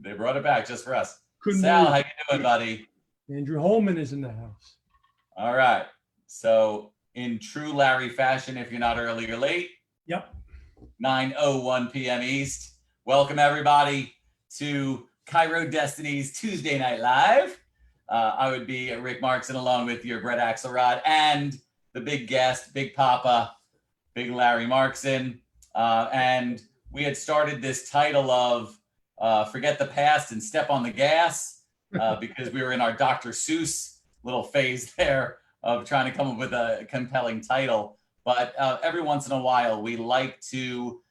They brought it back just for us. Couldn't Sal, believe how it. you doing, buddy? Andrew Holman is in the house. All right. So in true Larry fashion, if you're not early or late, Yep. 9:01 p.m. East. Welcome everybody to Chiro Destiny's Tuesday Night Live. I would be Rick Markson along with your Brett Axelrod and the big guest, Big Papa, Big Larry Markson. And we had started this title of Forget the Past and Step on the Gas because we were in our Dr. Seuss little phase there of trying to come up with a compelling title. But every once in a while, we like to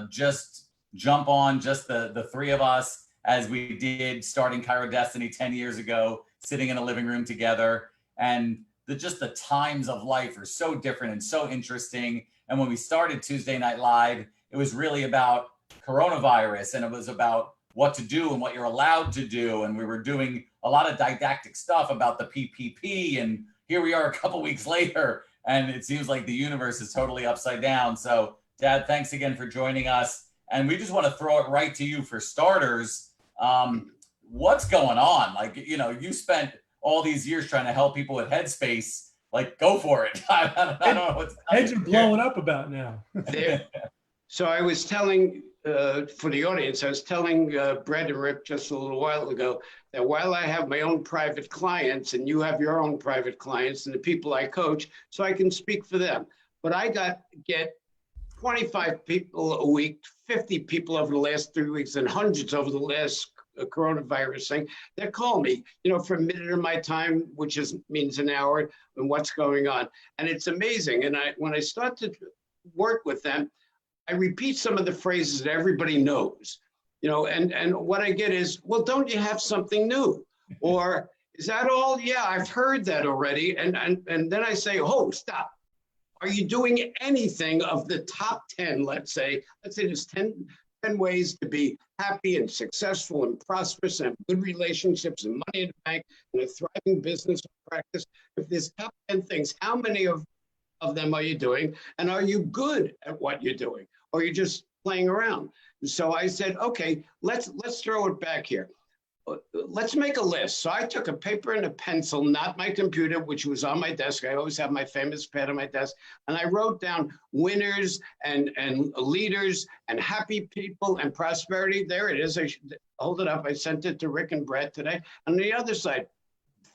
just jump on just the three of us as we did starting Chiro Destiny 10 years ago, sitting in a living room together. And just the times of life are so different and so interesting. And when we started Tuesday Night Live, it was really about coronavirus and it was about what to do and what you're allowed to do. And we were doing a lot of didactic stuff about the PPP. And here we are a couple weeks later, and it seems like the universe is totally upside down. So Dad, thanks again for joining us. And we just want to throw it right to you for starters. What's going on? Like, you know, you spent all these years trying to help people with Headspace. Like, go for it. I don't know what's Heads are blowing up about now. So I was telling, for the audience, I was telling Brett and Rick just a little while ago that while I have my own private clients and you have your own private clients and the people I coach, so I can speak for them. But I get 25 people a week, 50 people over the last 3 weeks and hundreds over the last coronavirus thing that call me, you know, for a minute of my time, which means an hour, and what's going on. And it's amazing. And when I start to work with them, I repeat some of the phrases that everybody knows, you know, and what I get is, well, don't you have something new? Or is that all? Yeah, I've heard that already. And then I say, oh, stop. Are you doing anything of the top 10, let's say there's 10 ways to be happy and successful and prosperous and have good relationships and money in the bank and a thriving business practice. If there's top 10 things, how many of them are you doing? And are you good at what you're doing? Or are you just playing around? So I said, okay, let's throw it back here. Let's make a list. So I took a paper and a pencil, not my computer, which was on my desk. I always have my famous pad on my desk. And I wrote down winners and leaders and happy people and prosperity. There it is. I hold it up. I sent it to Rick and Brett today. On the other side,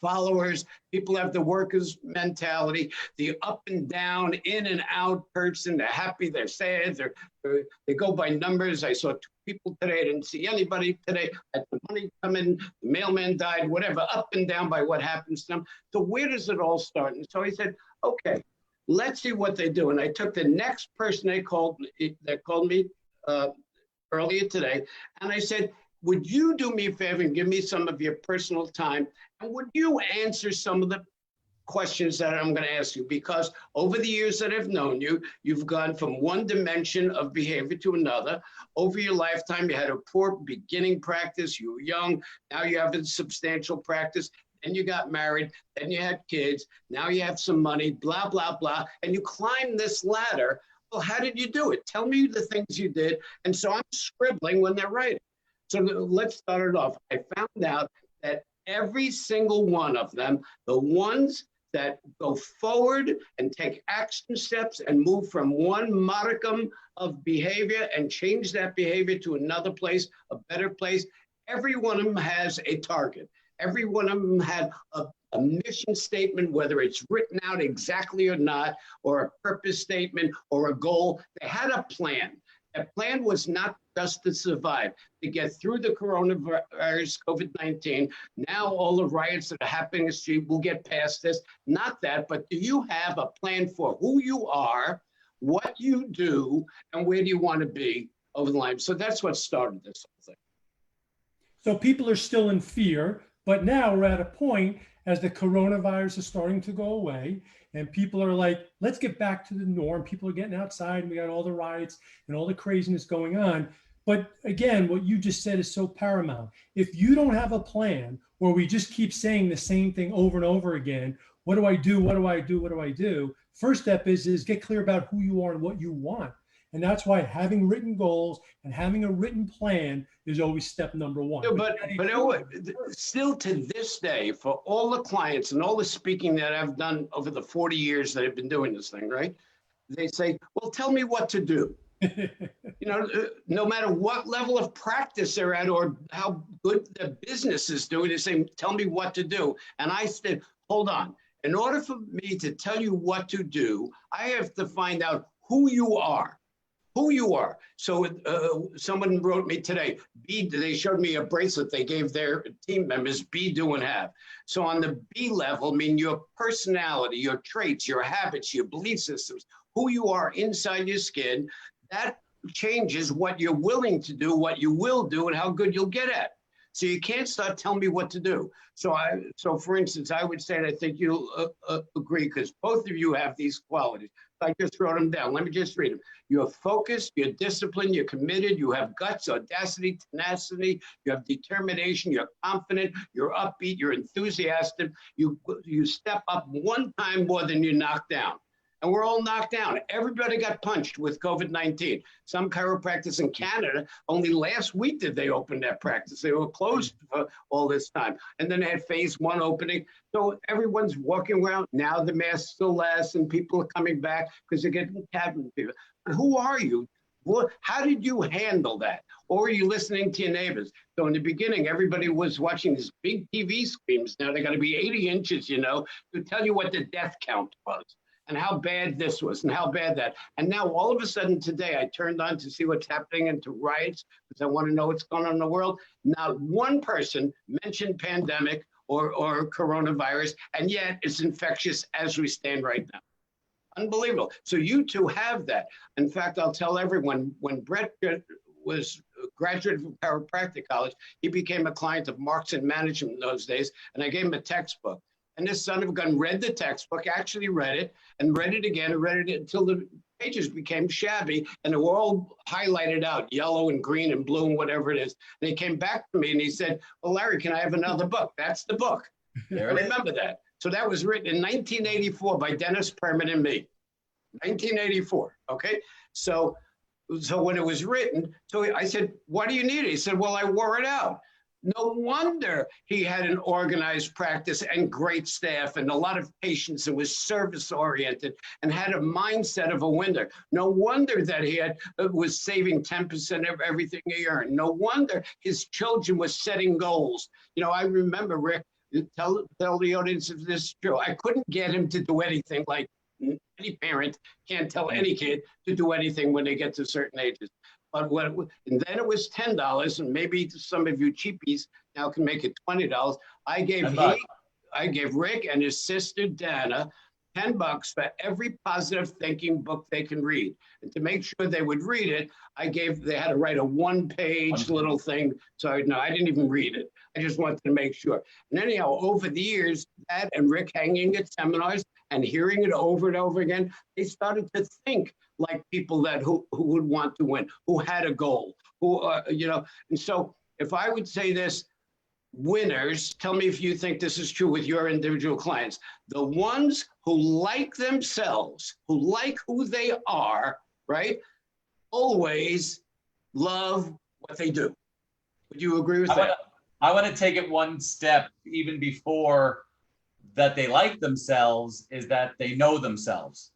followers, people have the workers mentality, the up and down, in and out person. They're happy, they're sad, they go by numbers. I saw 2 people today, I didn't see anybody today. Had the money come in, the mailman died, whatever, up and down by what happens to them. So where does it all start? And so I said, okay, let's see what they do. And I took the next person that called me earlier today, and I said, would you do me a favor and give me some of your personal time? And would you answer some of the questions that I'm going to ask you? Because over the years that I've known you, you've gone from one dimension of behavior to another. Over your lifetime, you had a poor beginning practice. You were young. Now you have a substantial practice. Then you got married. Then you had kids. Now you have some money, blah, blah, blah. And you climbed this ladder. Well, how did you do it? Tell me the things you did. And so I'm scribbling when they're writing. So let's start it off. I found out that every single one of them, the ones that go forward and take action steps and move from one modicum of behavior and change that behavior to another place, a better place, every one of them has a target. Every one of them had a mission statement, whether it's written out exactly or not, or a purpose statement or a goal. They had a plan. That plan was not just to survive, to get through the coronavirus, COVID-19. Now all the riots that are happening in the street, we'll get past this. Not that, but do you have a plan for who you are, what you do, and where do you want to be over the line? So that's what started this whole thing. So people are still in fear, but now we're at a point as the coronavirus is starting to go away and people are like, let's get back to the norm. People are getting outside and we got all the riots and all the craziness going on. But again, what you just said is so paramount. If you don't have a plan, or we just keep saying the same thing over and over again, what do I do? What do I do? What do I do? First step is get clear about who you are and what you want. And that's why having written goals and having a written plan is always step number one. Yeah, still to this day, for all the clients and all the speaking that I've done over the 40 years that I've been doing this thing, right? They say, well, tell me what to do. No matter what level of practice they're at or how good the business is doing, they say, tell me what to do. And I said, hold on. In order for me to tell you what to do, I have to find out who you are. So someone wrote me today, they showed me a bracelet they gave their team members, be, do, and have. So on the B level, I mean, your personality, your traits, your habits, your belief systems, who you are inside your skin, that changes what you're willing to do, what you will do, and how good you'll get at. So you can't start telling me what to do. So for instance, I would say, and I think you'll agree, because both of you have these qualities. I just wrote them down. Let me just read them. You're focused, you're disciplined, you're committed, you have guts, audacity, tenacity, you have determination, you're confident, you're upbeat, you're enthusiastic. You step up one time more than you knock down. And we're all knocked down. Everybody got punched with COVID-19. Some chiropractors in Canada, only last week did they open their practice. They were closed for all this time. And then they had phase 1 opening. So everyone's walking around. Now the mask still lasts and people are coming back because they're getting cabin fever. But who are you? How did you handle that? Or are you listening to your neighbors? So in the beginning, everybody was watching these big TV screens. Now they got to be 80 inches, to tell you what the death count was, and how bad this was, and how bad that. And now all of a sudden today, I turned on to see what's happening into riots, because I want to know what's going on in the world. Not one person mentioned pandemic or coronavirus, and yet it's infectious as we stand right now. Unbelievable. So you two have that. In fact, I'll tell everyone, when Brett was a graduate from chiropractic college, he became a client of Marks and Management in those days, and I gave him a textbook. And this son of a gun read the textbook, actually read it, and read it again, and read it until the pages became shabby, and they were all highlighted out, yellow and green and blue and whatever it is. And he came back to me and he said, well, Larry, can I have another book? That's the book. I remember that. So that was written in 1984 by Dennis Perman and me. 1984, okay? So when it was written, so I said, what do you need? He said, well, I wore it out. No wonder he had an organized practice and great staff and a lot of patience and was service-oriented and had a mindset of a winner. No wonder that he was saving 10% of everything he earned. No wonder his children were setting goals. I remember, Rick, tell the audience if this is true. I couldn't get him to do anything. Like any parent can't tell any kid to do anything when they get to certain ages. But and then it was $10, and maybe some of you cheapies now can make it $20. I gave Rick and his sister Dana $10 for every positive thinking book they can read. And to make sure they would read it, they had to write a one-page little thing. So I didn't even read it. I just wanted to make sure. And anyhow, over the years, that and Rick hanging at seminars and hearing it over and over again, they started to think like people who would want to win, who had a goal, and so if I would say this, winners, tell me if you think this is true with your individual clients, the ones who like themselves, who like who they are, right, always love what they do. Would you agree with that? I want to take it one step even before that they like themselves, is that they know themselves.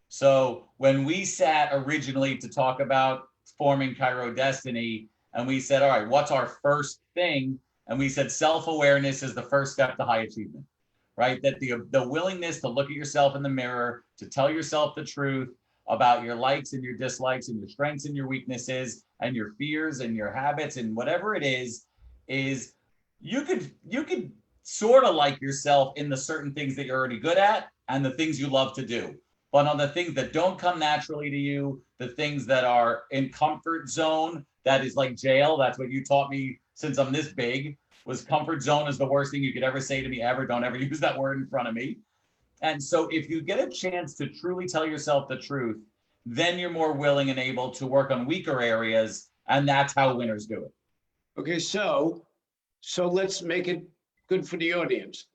So when we sat originally to talk about forming Chiro Destiny, and we said, all right, what's our first thing? And we said, self-awareness is the first step to high achievement, right? That the willingness to look at yourself in the mirror, to tell yourself the truth about your likes and your dislikes and your strengths and your weaknesses and your fears and your habits and whatever it is you could sort of like yourself in the certain things that you're already good at and the things you love to do. But on the things that don't come naturally to you, the things that are in comfort zone, that is like jail. That's what you taught me since I'm this big, was comfort zone is the worst thing you could ever say to me ever. Don't ever use that word in front of me. And so if you get a chance to truly tell yourself the truth, then you're more willing and able to work on weaker areas. And that's how winners do it. Okay, so let's make it good for the audience.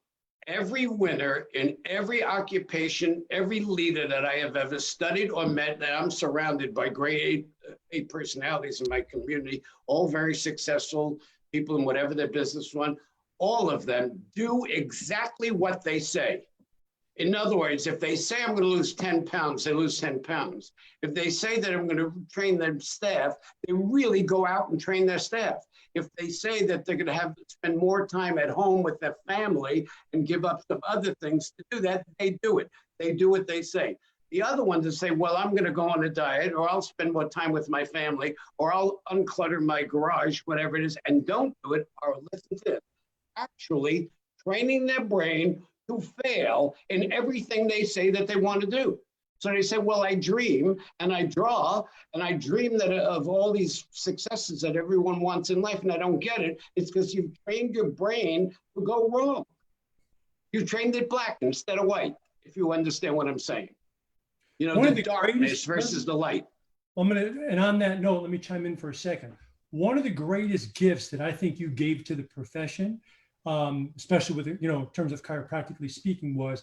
every winner in every occupation, every leader that I have ever studied or met, that I'm surrounded by great eight personalities in my community, all very successful people in whatever their business run, all of them do exactly what they say. In other words, if they say I'm going to lose 10 pounds, they lose 10 pounds. If they say that I'm going to train their staff, they really go out and train their staff. If they say that they're going to have to spend more time at home with their family and give up some other things to do that, they do it. They do what they say. The other ones that say, well, I'm going to go on a diet, or I'll spend more time with my family, or I'll unclutter my garage, whatever it is, and don't do it, or listen to this, actually training their brain to fail in everything they say that they want to do. So they say, well, I dream and I draw and I dream that of all these successes that everyone wants in life and I don't get it. It's because you've trained your brain to go wrong. You trained it black instead of white, if you understand what I'm saying. You know, the darkness versus the light. And on that note, let me chime in for a second. One of the greatest gifts that I think you gave to the profession, especially with, in terms of chiropractically speaking, was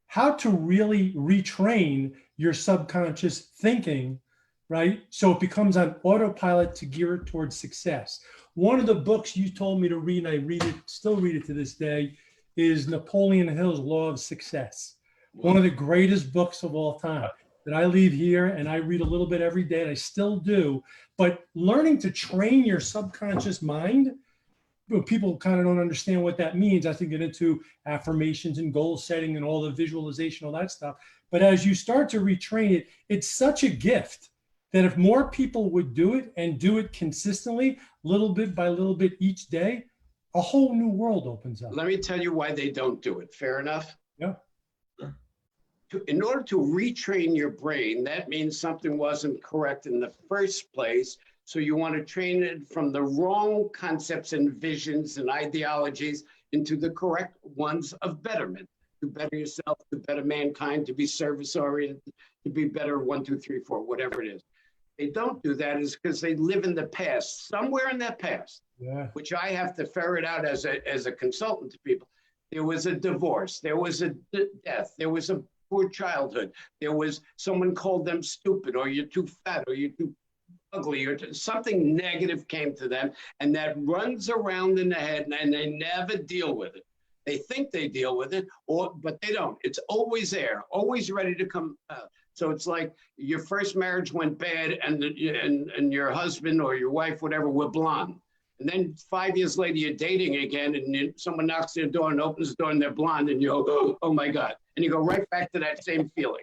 how to really retrain your subconscious thinking, right? So it becomes on autopilot to gear it towards success. One of the books you told me to read, and I read it, still read it to this day, is Napoleon Hill's Law of Success. One of the greatest books of all time that I leave here and I read a little bit every day, and I still do. But learning to train your subconscious mind, people kind of don't understand what that means. I have to get into affirmations and goal setting and all the visualization, all that stuff. But as you start to retrain it, it's such a gift that if more people would do it and do it consistently, little bit by little bit each day, a whole new world opens up. Let me tell you why they don't do it. Fair enough? Yeah. In order to retrain your brain, that means something wasn't correct in the first place. So you want to train it from the wrong concepts and visions and ideologies into the correct ones of betterment, to better yourself, to better mankind, to be service-oriented, to be better 1, 2, 3, 4, whatever it is. They don't do that is because they live in the past, somewhere in that past, which I have to ferret out as a consultant to people. There was a divorce, there was a death, there was a poor childhood, there was someone called them stupid, or you're too fat, or you're too ugly, or something negative came to them, and that runs around in the head, and they never deal with it. They think they deal with it, but they don't. It's always there, always ready to come out. So it's like your first marriage went bad, and your husband or your wife, whatever, were blonde. And then 5 years later, you're dating again, and someone knocks their door and opens the door, and they're blonde, and you go, oh my God. And you go right back to that same feeling.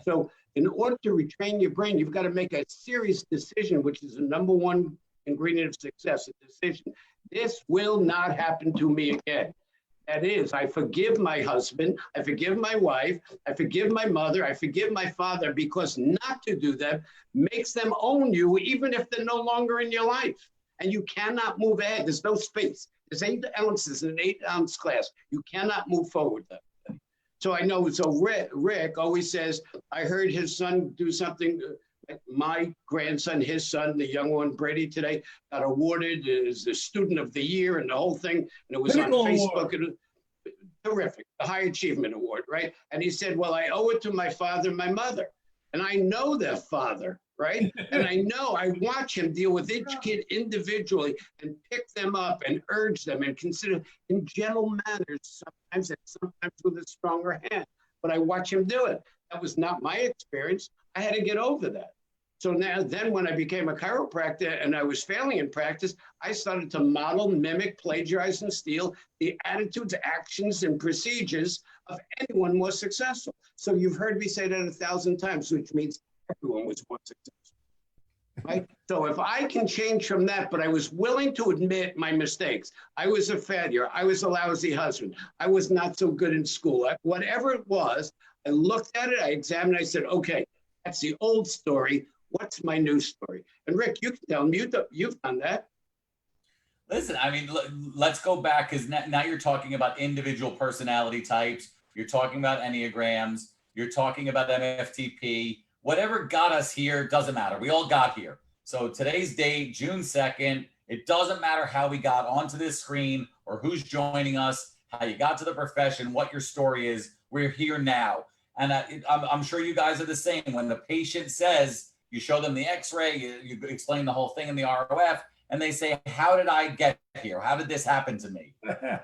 So in order to retrain your brain, you've got to make a serious decision, which is the number one ingredient of success, a decision. This will not happen to me again. That is, I forgive my husband, I forgive my wife, I forgive my mother, I forgive my father, because not to do that makes them own you, even if they're no longer in your life. And you cannot move ahead. There's no space. There's 8 ounces in an 8-ounce glass. You cannot move forward that way. So I know, so Rick always says, I heard his son do something, like my grandson, his son, the young one, Brady, today, got awarded as the student of the year and the whole thing. And it was on Facebook. It was terrific, the High Achievement Award, right? And he said, well, I owe it to my father and my mother. And I know their father, right? And I watch him deal with each kid individually and pick them up and urge them and consider in gentle manners sometimes, and sometimes with a stronger hand. But I watch him do it. That was not my experience. I had to get over that. So then when I became a chiropractor and I was failing in practice, I started to model, mimic, plagiarize, and steal the attitudes, actions, and procedures of anyone more successful. So you've heard me say that 1,000 times, which means everyone was more successful, right? So if I can change from that, but I was willing to admit my mistakes. I was a failure. I was a lousy husband. I was not so good in school. Whatever it was, I looked at it, I examined, I said, okay, that's the old story. What's my new story? And Rick, you can tell me, you've done that. Listen, I mean, let's go back, because now you're talking about individual personality types. You're talking about Enneagrams. You're talking about MFTP. Whatever got us here doesn't matter. We all got here. So today's date, June 2nd, it doesn't matter how we got onto this screen or who's joining us. how you got to the profession, what your story is. We're here now. And I'm sure you guys are the same. When the patient says, you show them the x-ray, you explain the whole thing in the ROF, and they say, how did I get here? How did this happen to me?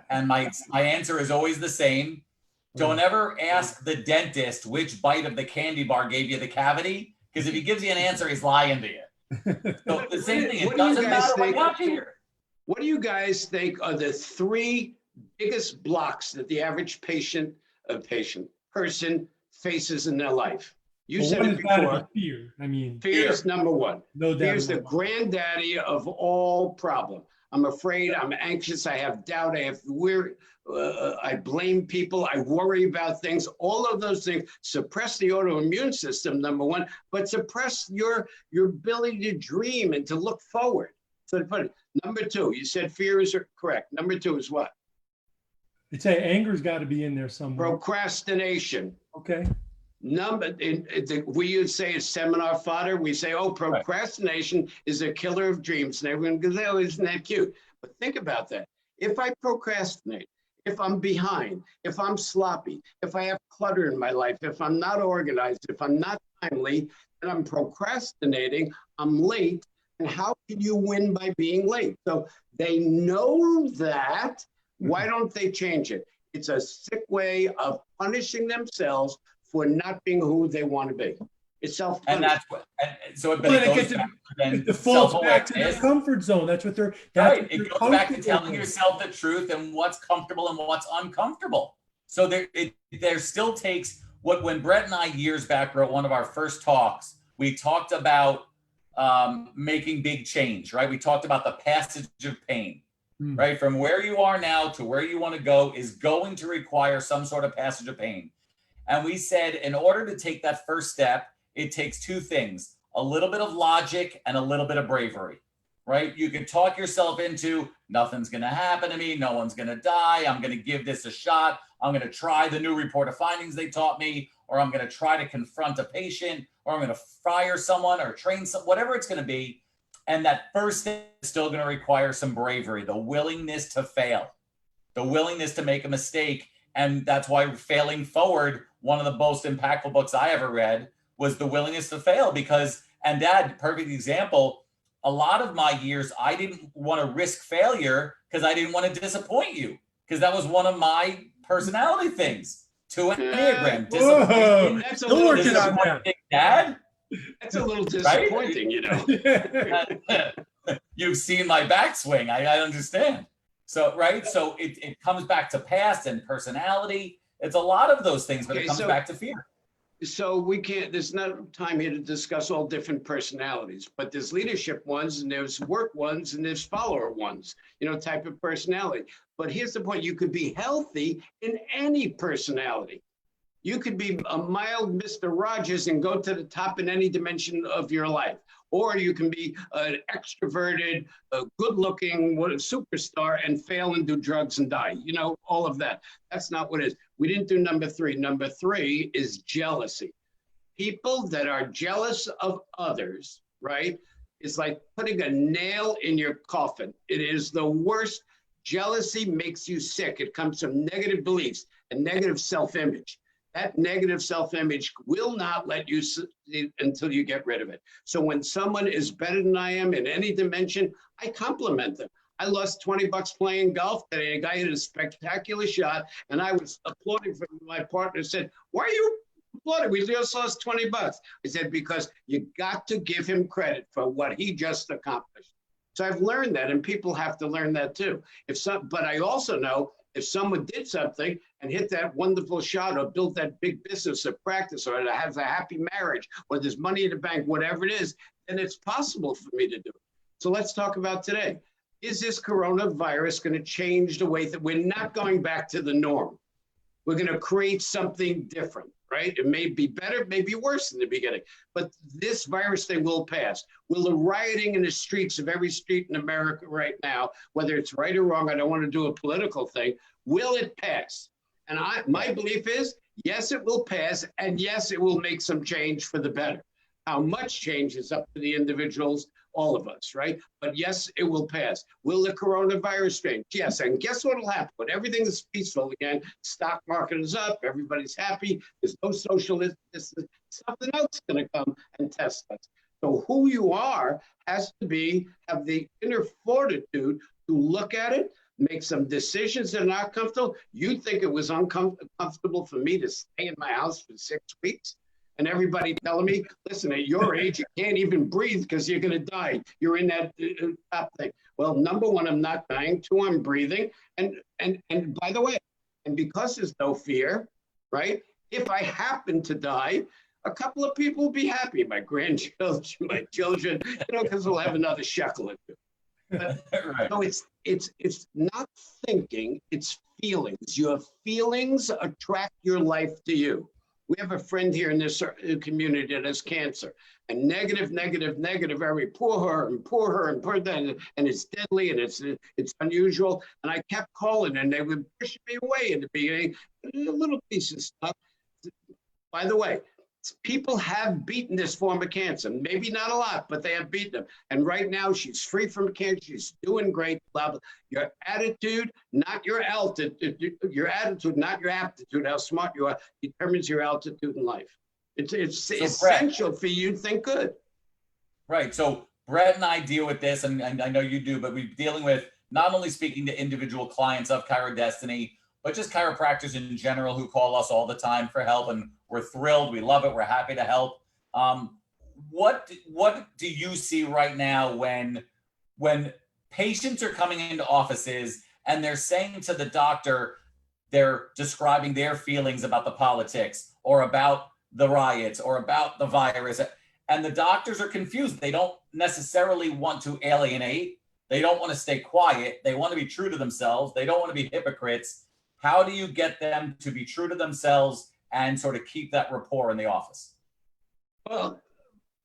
And my answer is always the same. Don't ever ask the dentist which bite of the candy bar gave you the cavity, because if he gives you an answer, he's lying to you. So the same thing, it doesn't matter what got you here. What do you guys think are the three biggest blocks that the average person faces in their life? You said it before. Fear. I mean, fear is number one. No doubt. Fear's the granddaddy of all problem. I'm afraid, I'm anxious, I have doubt, I blame people, I worry about things. All of those things suppress the autoimmune system, number one, but suppress your ability to dream and to look forward. So number two, you said fear is correct. Number two is what? I'd say anger's got to be in there somewhere. Procrastination. Okay. We would say it's seminar fodder. We say, oh, procrastination is a killer of dreams. And everyone goes, oh, isn't that cute? But think about that. If I procrastinate, if I'm behind, if I'm sloppy, if I have clutter in my life, if I'm not organized, if I'm not timely, and I'm procrastinating, I'm late. And how can you win by being late? So they know that. Why don't they change it? It's a sick way of punishing themselves for not being who they want to be. It's self-punishment. And that's what, so it goes back to it defaults back to their comfort zone. That's what they're, right. It goes back to telling yourself the truth and what's comfortable and what's uncomfortable. So there still takes when Brett and I years back wrote one of our first talks, we talked about making big change, right? We talked about the passage of pain, right? From where you are now to where you want to go is going to require some sort of passage of pain. And we said, in order to take that first step, it takes two things, a little bit of logic and a little bit of bravery, right? You can talk yourself into nothing's going to happen to me. No one's going to die. I'm going to give this a shot. I'm going to try the new report of findings they taught me, or I'm going to try to confront a patient, or I'm going to fire someone or train some, whatever it's going to be. And that first thing is still going to require some bravery, the willingness to fail, the willingness to make a mistake. And that's why Failing Forward, one of the most impactful books I ever read, was The Willingness to Fail. Because, and Dad, perfect example, a lot of my years, I didn't want to risk failure because I didn't want to disappoint you, because that was one of my personality things. To Enneagram, disappointing. That's a little disappointing, Dad. That's a little disappointing, right? You know. You've seen my backswing. I understand. So, right. So it comes back to past and personality. It's a lot of those things, but it comes back to fear. So we can't, there's not time here to discuss all different personalities, but there's leadership ones and there's work ones and there's follower ones, type of personality. But here's the point. You could be healthy in any personality. You could be a mild Mr. Rogers and go to the top in any dimension of your life. Or you can be an extroverted, good-looking superstar and fail and do drugs and die. All of that. That's not what it is. We didn't do number three. Number three is jealousy. People that are jealous of others, right, is like putting a nail in your coffin. It is the worst. Jealousy makes you sick. It comes from negative beliefs and negative self-image. That negative self-image will not let you succeed until you get rid of it. So when someone is better than I am in any dimension, I compliment them. I lost $20 playing golf today. A guy hit a spectacular shot, and I was applauding for him. My partner said, "Why are you applauding? We just lost $20." I said, because you got to give him credit for what he just accomplished. So I've learned that, and people have to learn that too. But I also know if someone did something and hit that wonderful shot or built that big business or practice or has a happy marriage or there's money in the bank, whatever it is, then it's possible for me to do it. So let's talk about today. Is this coronavirus going to change the way that we're not going back to the norm? We're going to create something different, right? It may be better, it may be worse in the beginning, but this virus thing will pass. Will the rioting in the streets of every street in America right now, whether it's right or wrong, I don't want to do a political thing, will it pass? And my belief is, yes, it will pass, and yes, it will make some change for the better. How much change is up to the individuals, all of us, right? But yes, it will pass. Will the coronavirus change? Yes. And guess what will happen? When everything is peaceful again, stock market is up, everybody's happy, there's no social distance, something else is going to come and test us. So who you are has to have the inner fortitude to look at it, make some decisions that are not comfortable. You think it was uncomfortable for me to stay in my house for 6 weeks? And everybody telling me, listen, at your age, you can't even breathe because you're going to die. You're in that top thing. Well, number one, I'm not dying. Two, I'm breathing. And by the way, and because there's no fear, right? If I happen to die, a couple of people will be happy. My grandchildren, my children, because we'll have another shekel or two. But, right. So it's not thinking, it's feelings. Your feelings attract your life to you. We have a friend here in this community that has cancer, and negative, every poor her and poor that, and it's deadly and it's unusual. And I kept calling, and they would push me away in the beginning, a little piece of stuff. By the way, people have beaten this form of cancer. Maybe not a lot, but they have beaten them. And right now, she's free from cancer. She's doing great. Blah, blah. Your attitude, not your altitude. Your attitude, not your aptitude. How smart you are determines your altitude in life. It's essential, Brett, for you to think good. Right. So Brett and I deal with this, and I know you do, but we're dealing with not only speaking to individual clients of Chiro Destiny, but just chiropractors in general who call us all the time for help, and we're thrilled. We love it. We're happy to help. What do you see right now when patients are coming into offices and they're saying to the doctor, they're describing their feelings about the politics or about the riots or about the virus, and the doctors are confused. They don't necessarily want to alienate. They don't want to stay quiet. They want to be true to themselves. They don't want to be hypocrites. How do you get them to be true to themselves and sort of keep that rapport in the office? Well,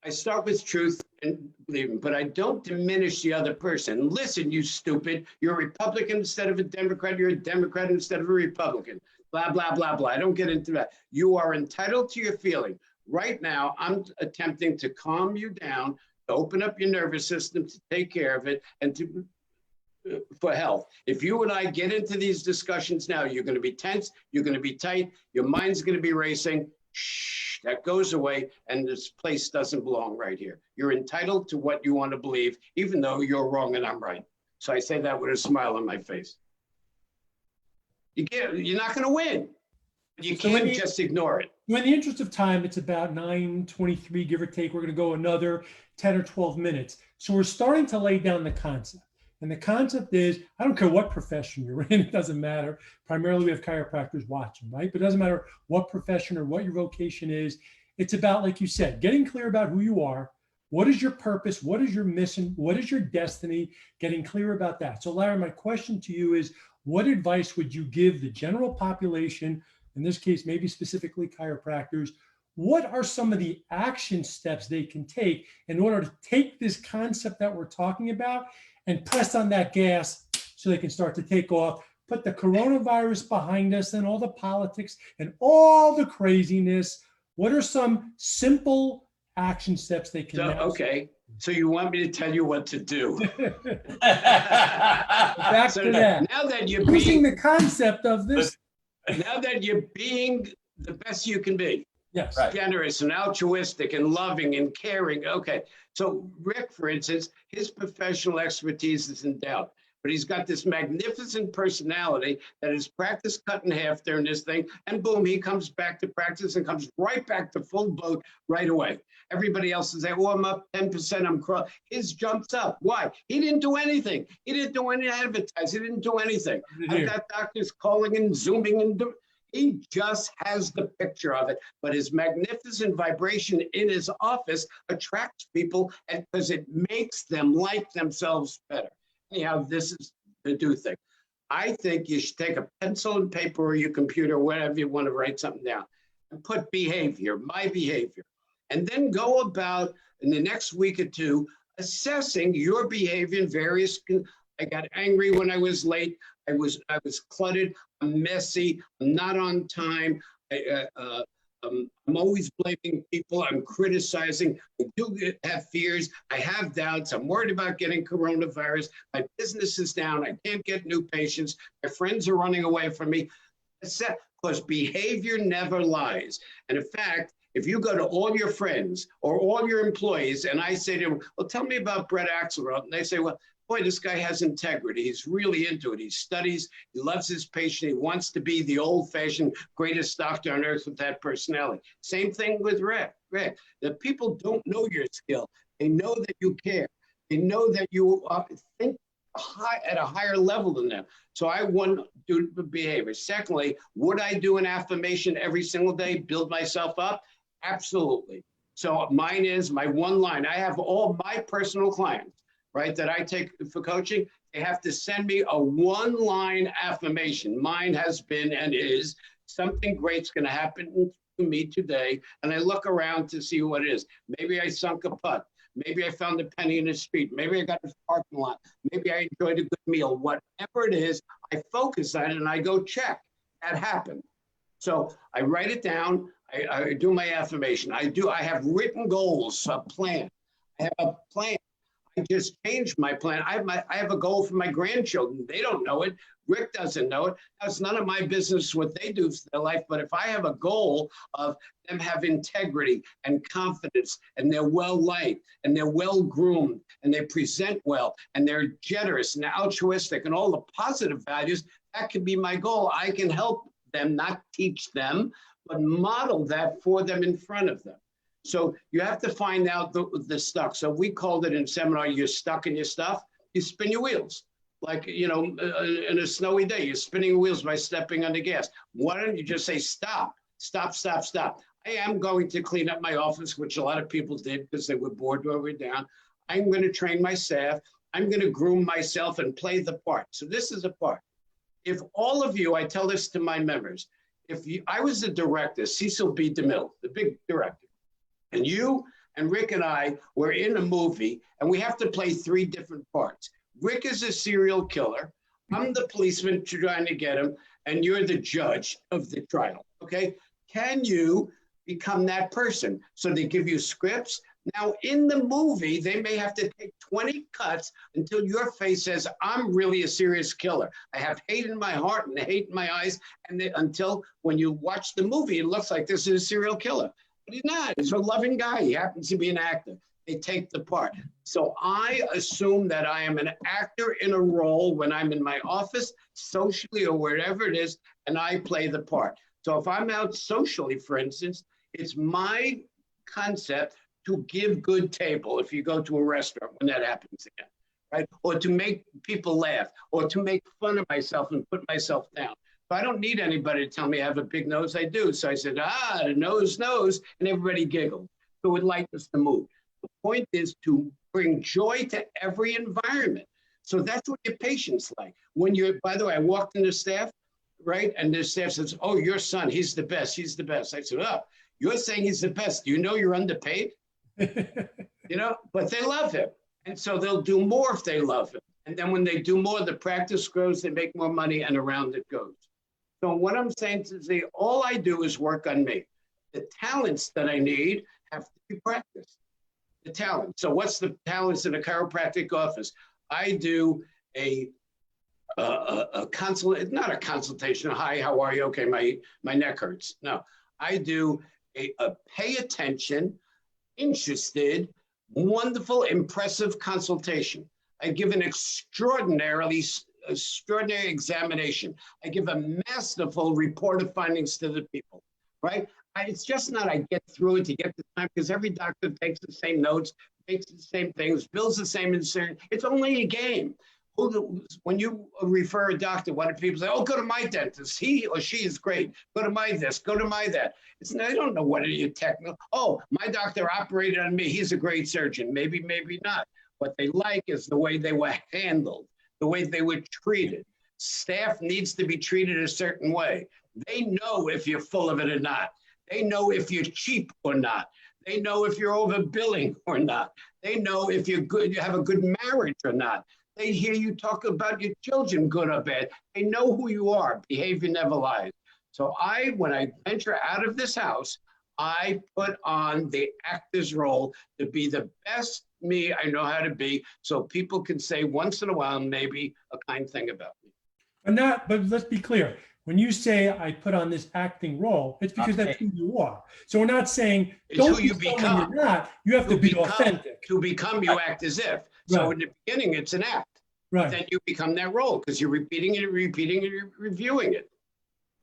I start with truth and believing, but I don't diminish the other person. Listen, you stupid, you're a Republican instead of a Democrat. You're a Democrat instead of a Republican. Blah, blah, blah, blah. I don't get into that. You are entitled to your feeling. Right now, I'm attempting to calm you down, to open up your nervous system, to take care of it, and for health. If you and I get into these discussions now, you're going to be tense, you're going to be tight, your mind's going to be racing. Shh, that goes away, and this place doesn't belong right here. You're entitled to what you want to believe, even though you're wrong and I'm right. So I say that with a smile on my face. You're not going to win. You can't just ignore it. In the interest of time, it's about 9:23, give or take. We're going to go another 10 or 12 minutes. So we're starting to lay down the concept. And the concept is, I don't care what profession you're in, it doesn't matter. Primarily, we have chiropractors watching, right? But it doesn't matter what profession or what your vocation is. It's about, like you said, getting clear about who you are. What is your purpose? What is your mission? What is your destiny? Getting clear about that. So Larry, my question to you is, what advice would you give the general population, in this case, maybe specifically chiropractors? What are some of the action steps they can take in order to take this concept that we're talking about and press on that gas so they can start to take off, put the coronavirus behind us and all the politics and all the craziness? What are some simple action steps they can take? Okay, so you want me to tell you what to do? Back to that. Now that you're using the concept of this. Now that you're being the best you can be. Yes. Right. Generous and altruistic and loving and caring. Okay. So Rick, for instance, his professional expertise is in doubt, but he's got this magnificent personality that his practice cut in half during this thing. And boom, he comes back to practice and comes right back to full boat right away. Everybody else is like, oh, I'm up 10%, I'm crawling. His jumps up. Why? He didn't do anything. He didn't do any advertising. He didn't do anything. I've got doctors calling and zooming and he just has the picture of it, but his magnificent vibration in his office attracts people and because it makes them like themselves better. Anyhow, this is the do thing. I think you should take a pencil and paper or your computer, whatever you want to write something down, and put behavior, my behavior, and then go about in the next week or two assessing your behavior in various. I got angry when I was late. I was cluttered. I'm messy. I'm not on time. I'm always blaming people. I'm criticizing. I do have fears. I have doubts. I'm worried about getting coronavirus. My business is down. I can't get new patients. My friends are running away from me. Because behavior never lies. And in fact, if you go to all your friends or all your employees and I say to them, well, tell me about Brett Axelrod, and they say, well, boy, this guy has integrity. He's really into it. He studies, he loves his patient. He wants to be the old-fashioned greatest doctor on earth with that personality. Same thing with Rick. The people don't know your skill. They know that you care. They know that you think at a higher level than them. So I want to do behavior. Secondly, would I do an affirmation every single day, build myself up? Absolutely. So mine is my one line. I have all my personal clients, right, that I take for coaching. They have to send me a one-line affirmation. Mine has been and is, something great's going to happen to me today. And I look around to see what it is. Maybe I sunk a putt. Maybe I found a penny in the street. Maybe I got a parking lot. Maybe I enjoyed a good meal. Whatever it is, I focus on it and I go check. That happened. So I write it down. I do my affirmation. I have written goals, a plan. I have a plan. I just changed my plan. I have a goal for my grandchildren. They don't know it. Rick doesn't know it. It's none of my business what they do for their life. But if I have a goal of them have integrity and confidence, and they're well-liked, and they're well-groomed, and they present well, and they're generous and altruistic, and all the positive values, that can be my goal. I can help them, not teach them, but model that for them in front of them. So you have to find out the stuck. So we called it in seminar, you're stuck in your stuff, you spin your wheels. Like, you know, in a snowy day, you're spinning your wheels by stepping on the gas. Why don't you just say, stop, stop, stop, stop. I am going to clean up my office, which a lot of people did because they were bored when we were down. I'm going to train my staff. I'm going to groom myself and play the part. So this is a part. If all of you, I tell this to my members, I was the director, Cecil B. DeMille, the big director, and you and Rick and I were in a movie, and we have to play 3 different parts. Rick is a serial killer. I'm the policeman trying to get him, and you're the judge of the trial, okay? Can you become that person? So they give you scripts. Now, in the movie, they may have to take 20 cuts until your face says, I'm really a serious killer. I have hate in my heart and hate in my eyes. And until when you watch the movie, it looks like this is a serial killer. But he's not. He's a loving guy. He happens to be an actor. They take the part. So I assume that I am an actor in a role when I'm in my office, socially or wherever it is, and I play the part. So if I'm out socially, for instance, it's my concept to give good table if you go to a restaurant when that happens again, right? Or to make people laugh, or to make fun of myself and put myself down. So I don't need anybody to tell me I have a big nose. I do. So I said, the nose, and everybody giggled. So it lightens the mood. The point is to bring joy to every environment. So that's what your patients like. When you're, by the way, I walked in the staff, right? And the staff says, oh, your son, he's the best. He's the best. I said, oh, you're saying he's the best. Do you know you're underpaid? You know, but they love him. And so they'll do more if they love him. And then when they do more, the practice grows, they make more money, and around it goes. So what I'm saying is all I do is work on me. The talents that I need have to be practiced. The talent. So what's the talents in a chiropractic office? I do a consult, not a consultation. Hi, how are you? Okay, my neck hurts. No, I do a pay attention, interested, wonderful, impressive consultation. I give an extraordinary examination. I give a masterful report of findings to the people, right? It's just not I get through it to get the time, because every doctor takes the same notes, takes the same things, bills the same insurance. It's only a game. When you refer a doctor, what do people say? Oh, go to my dentist. He or she is great. Go to my this, go to my that. They don't know what are you technical. Oh, my doctor operated on me. He's a great surgeon. Maybe, maybe not. What they like is the way they were handled, the way they were treated. Staff needs to be treated a certain way. They know if you're full of it or not. They know if you're cheap or not. They know if you're overbilling or not. They know if you're good, you have a good marriage or not. They hear you talk about your children, good or bad. They know who you are. Behavior never lies. So when I venture out of this house, I put on the actor's role to be the best me I know how to be, so people can say once in a while maybe a kind thing about me. But let's be clear. When you say I put on this acting role, it's because that's who you are. So we're not saying It's don't who be you someone become. you're not. You have to be authentic. To become, you act as if. So in the beginning, it's an act. Right. Then you become that role because you're repeating it, you're reviewing it.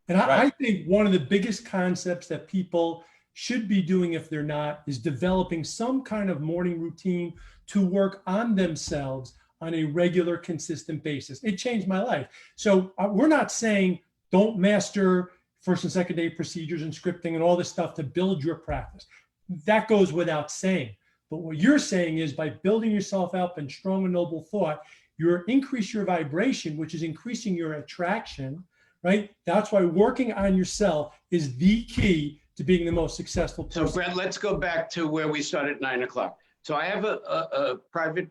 And I think one of the biggest concepts that people should be doing if they're not is developing some kind of morning routine to work on themselves on a regular, consistent basis. It changed my life. So we're not saying don't master first and second day procedures and scripting and all this stuff to build your practice. That goes without saying. But what you're saying is by building yourself up in strong and noble thought, you increase your vibration, which is increasing your attraction, right? That's why working on yourself is the key to being the most successful person. So Brett, let's go back to where we started at 9 o'clock. So I have a private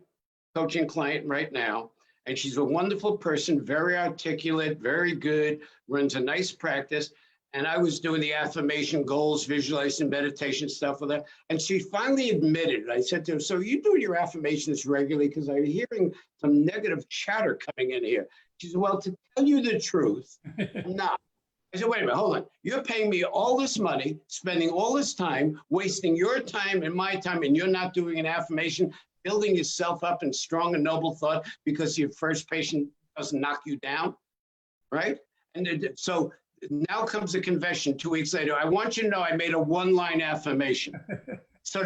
coaching client right now, and she's a wonderful person, very articulate, very good, runs a nice practice. And I was doing the affirmation, goals, visualization, meditation stuff with her. And she finally admitted, I said to her, so you do your affirmations regularly? Because I'm hearing some negative chatter coming in here. She said, well, to tell you the truth, I'm not. I said, wait a minute, hold on. You're paying me all this money, spending all this time, wasting your time and my time, and you're not doing an affirmation, building yourself up in strong and noble thought because your first patient doesn't knock you down, right? And so now comes the confession 2 weeks later. I want you to know I made a one-line affirmation. So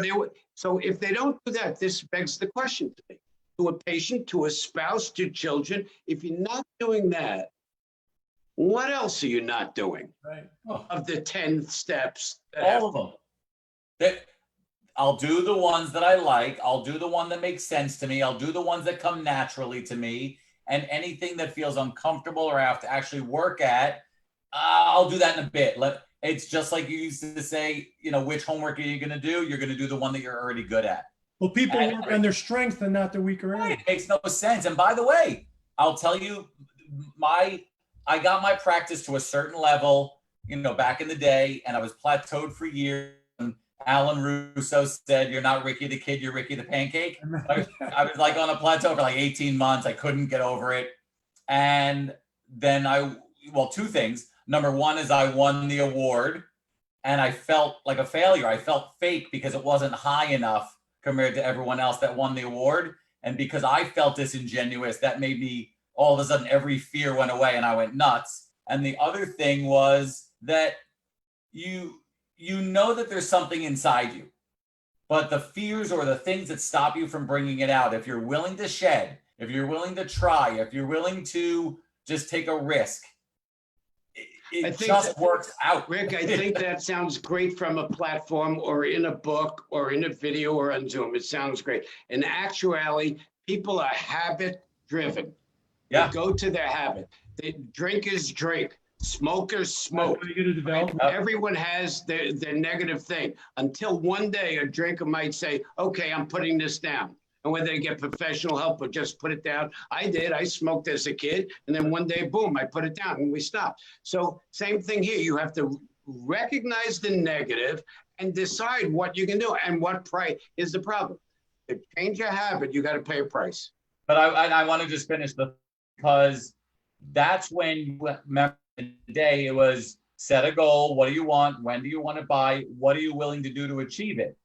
if they don't do that, this begs the question to me, to a patient, to a spouse, to children, if you're not doing that, what else are you not doing? Right. Of the 10 steps? All of them. I'll do the ones that I like. I'll do the one that makes sense to me. I'll do the ones that come naturally to me. And anything that feels uncomfortable or I have to actually work at, I'll do that in a bit. It's just like you used to say, which homework are you going to do? You're going to do the one that you're already good at. Well, people work on their strength and not their weaker areas. It makes no sense. And by the way, I'll tell you, I got my practice to a certain level, back in the day, and I was plateaued for years. And Alan Russo said, you're not Ricky the Kid, you're Ricky the Pancake. I was like on a plateau for like 18 months. I couldn't get over it. And then two things. Number one is I won the award and I felt like a failure. I felt fake because it wasn't high enough compared to everyone else that won the award. And because I felt disingenuous, that made me, all of a sudden, every fear went away and I went nuts. And the other thing was that you know that there's something inside you, but the fears or the things that stop you from bringing it out, if you're willing to shed, if you're willing to try, if you're willing to just take a risk, it just works out. Rick, I think that sounds great from a platform or in a book or in a video or on Zoom. It sounds great. In actuality, people are habit driven. Yeah. They go to their habit. Drinkers drink. Smokers smoke. Everyone has their negative thing until one day a drinker might say, okay, I'm putting this down. And whether they get professional help or just put it down. I did. I smoked as a kid. And then one day, boom, I put it down and we stopped. So same thing here. You have to recognize the negative and decide what you can do and what price is the problem. To change your habit, you got to pay a price. But I want to just finish because that's when you remember the day it was set a goal. What do you want? When do you want to buy? What are you willing to do to achieve it?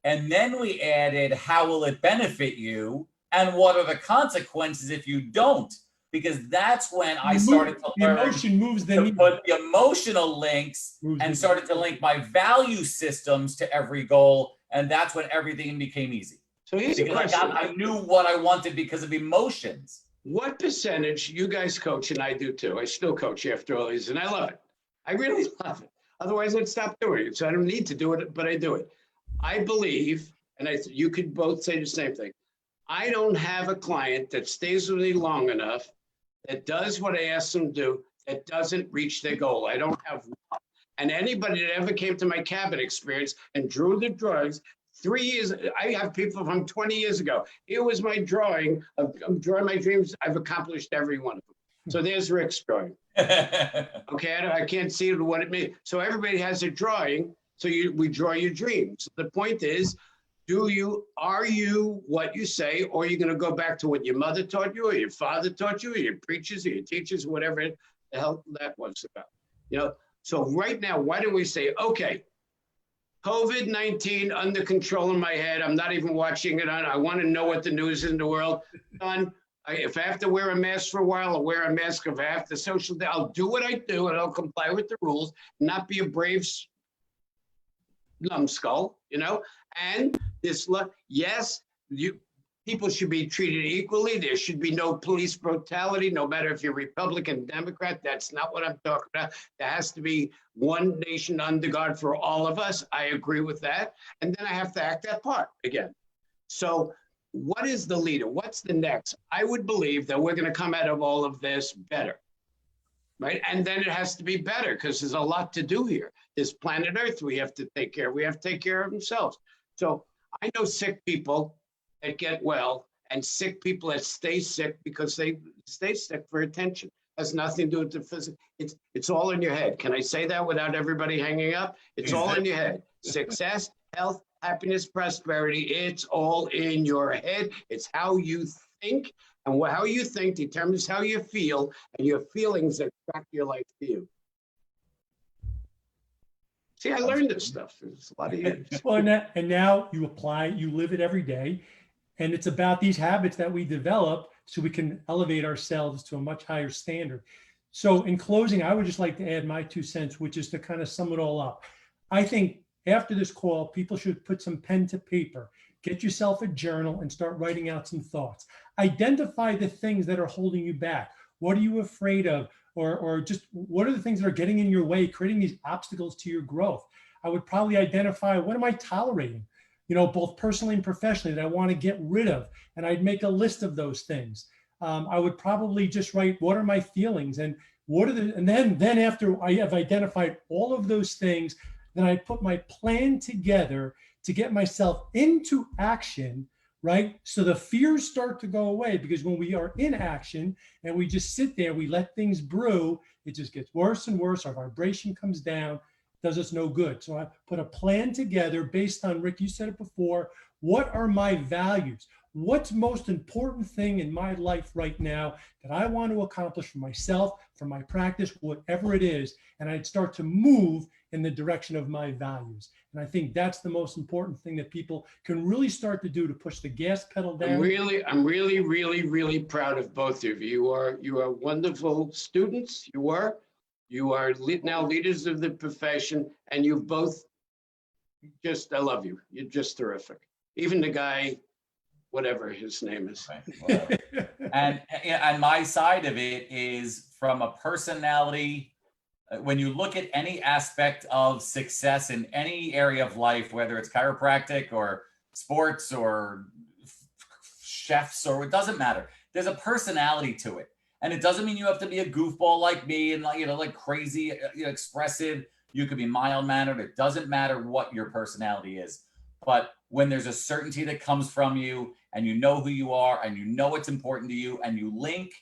And then we added, how will it benefit you? And what are the consequences if you don't? Because that's when I started to learn to put the emotional links and started to link my value systems to every goal. And that's when everything became easy. So here's a question. I knew what I wanted because of emotions. What percentage, you guys coach, and I do too. I still coach after all these, and I love it. I really love it. Otherwise, I'd stop doing it. So I don't need to do it, but I do it. I believe, and you could both say the same thing. I don't have a client that stays with me long enough, that does what I ask them to do, that doesn't reach their goal. I don't have one. And anybody that ever came to my cabin experience and drew the drawings, 3 years, I have people from 20 years ago. Here was my drawing of drawing my dreams. I've accomplished every one of them. So there's Rick's drawing. Okay, I can't see what it means. So everybody has a drawing. So we draw your dreams. The point is, are you what you say, or are you going to go back to what your mother taught you, or your father taught you, or your preachers, or your teachers, whatever the hell that was about? You know, so right now, why don't we say, okay, COVID-19 under control in my head. I'm not even watching it on. I want to know what the news is in the world. Done. If I have to wear a mask for a while, I'll wear a mask. If I have to social, I'll do what I do, and I'll comply with the rules, not be a brave numbskull, you know. And this, yes, people should be treated equally. There should be no police brutality, no matter if you're Republican, Democrat. That's not what I'm talking about. There has to be one nation under God for all of us. I agree with that. And then I have to act that part again. So what is the leader? What's the next? I would believe that we're going to come out of all of this better, right? And then it has to be better because there's a lot to do here. This planet Earth we have to take care of. We have to take care of themselves. So I know sick people that get well and sick people that stay sick because they stay sick for attention. Has nothing to do with the physical. It's all in your head. Can I say that without everybody hanging up? It's all in your head. Success, health, happiness, prosperity, it's all in your head. It's how you think, and how you think determines how you feel, and your feelings attract your life to you. See, I learned this stuff. It's a lot of years. Well, and now you apply, you live it every day. And it's about these habits that we develop so we can elevate ourselves to a much higher standard. So in closing, I would just like to add my 2 cents, which is to kind of sum it all up. I think after this call, people should put some pen to paper, get yourself a journal and start writing out some thoughts. Identify the things that are holding you back. What are you afraid of? Or just what are the things that are getting in your way, creating these obstacles to your growth? I would probably identify, what am I tolerating? You know, both personally and professionally, that I want to get rid of. And I'd make a list of those things. I would probably just write, what are my feelings? And then after I have identified all of those things, then I put my plan together to get myself into action, right? So the fears start to go away, because when we are in action and we just sit there, we let things brew, it just gets worse and worse. Our vibration comes down, does us no good. So I put a plan together based on, Rick, you said it before, what are my values? What's most important thing in my life right now that I want to accomplish for myself, for my practice, whatever it is, and I'd start to move in the direction of my values. And I think that's the most important thing that people can really start to do, to push the gas pedal down. I'm really proud of both of you. You are wonderful students. You are now leaders of the profession, and you've both just, I love you. You're just terrific. Even the guy, whatever his name is. Right. And my side of it is from a personality. When you look at any aspect of success in any area of life, whether it's chiropractic or sports or chefs, or it doesn't matter, there's a personality to it. And it doesn't mean you have to be a goofball like me and like crazy, expressive. You could be mild-mannered. It doesn't matter what your personality is. But when there's a certainty that comes from you, and you know who you are, and you know what's important to you, and you link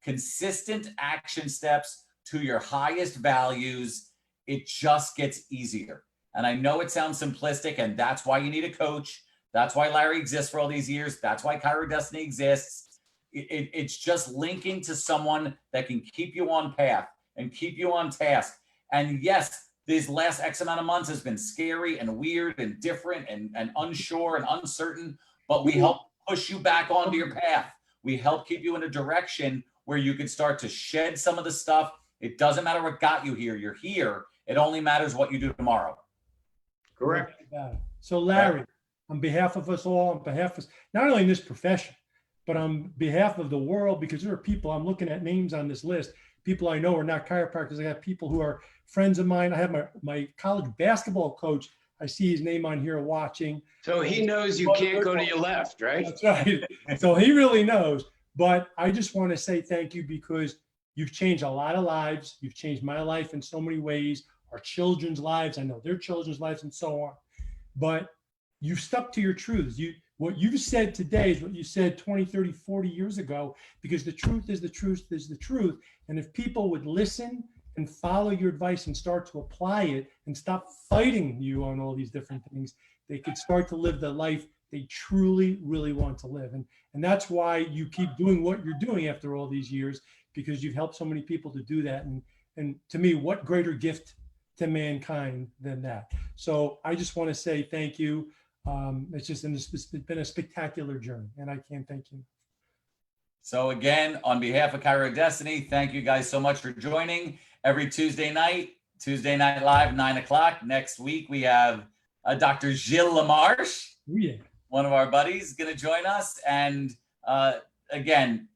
consistent action steps to your highest values, it just gets easier. And I know it sounds simplistic, and that's why you need a coach. That's why Larry exists for all these years. That's why Chiro Destiny exists. It's just linking to someone that can keep you on path and keep you on task. And yes, these last X amount of months has been scary and weird and different and unsure and uncertain, but we help push you back onto your path. We help keep you in a direction where you can start to shed some of the stuff. It doesn't matter what got you here. You're here. It only matters what you do tomorrow. Correct. So Larry, on behalf of us all, on behalf of not only in this profession, but on behalf of the world, because there are people, I'm looking at names on this list, people I know are not chiropractors. I have people who are friends of mine. I have my college basketball coach. I see his name on here watching. So he knows you can't go to your left, right? That's right. So he really knows. But I just want to say thank you, because you've changed a lot of lives. You've changed my life in so many ways, our children's lives. I know their children's lives and so on. But you stuck to your truths. What you've said today is what you said 20, 30, 40 years ago, because the truth is the truth is the truth. And if people would listen and follow your advice and start to apply it and stop fighting you on all these different things, they could start to live the life they truly, really want to live. And that's why you keep doing what you're doing after all these years, because you've helped so many people to do that. And to me, what greater gift to mankind than that? So I just want to say thank you. It's been a spectacular journey, and I can't thank you. So again, on behalf of Chiro Destiny, thank you guys so much for joining every Tuesday Night Live, 9 o'clock. Next week, we have Dr. Gilles Lamarche, one of our buddies, going to join us. And again,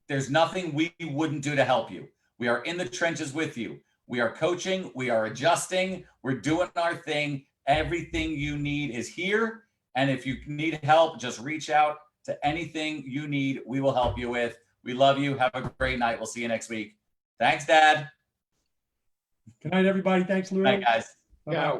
there's nothing we wouldn't do to help you. We are in the trenches with you. We are coaching. We are adjusting. We're doing our thing. Everything you need is here. And if you need help, just reach out to anything you need. We will help you with. We love you. Have a great night. We'll see you next week. Thanks, Dad. Good night, everybody. Thanks, Lou. Good night, guys. Yeah.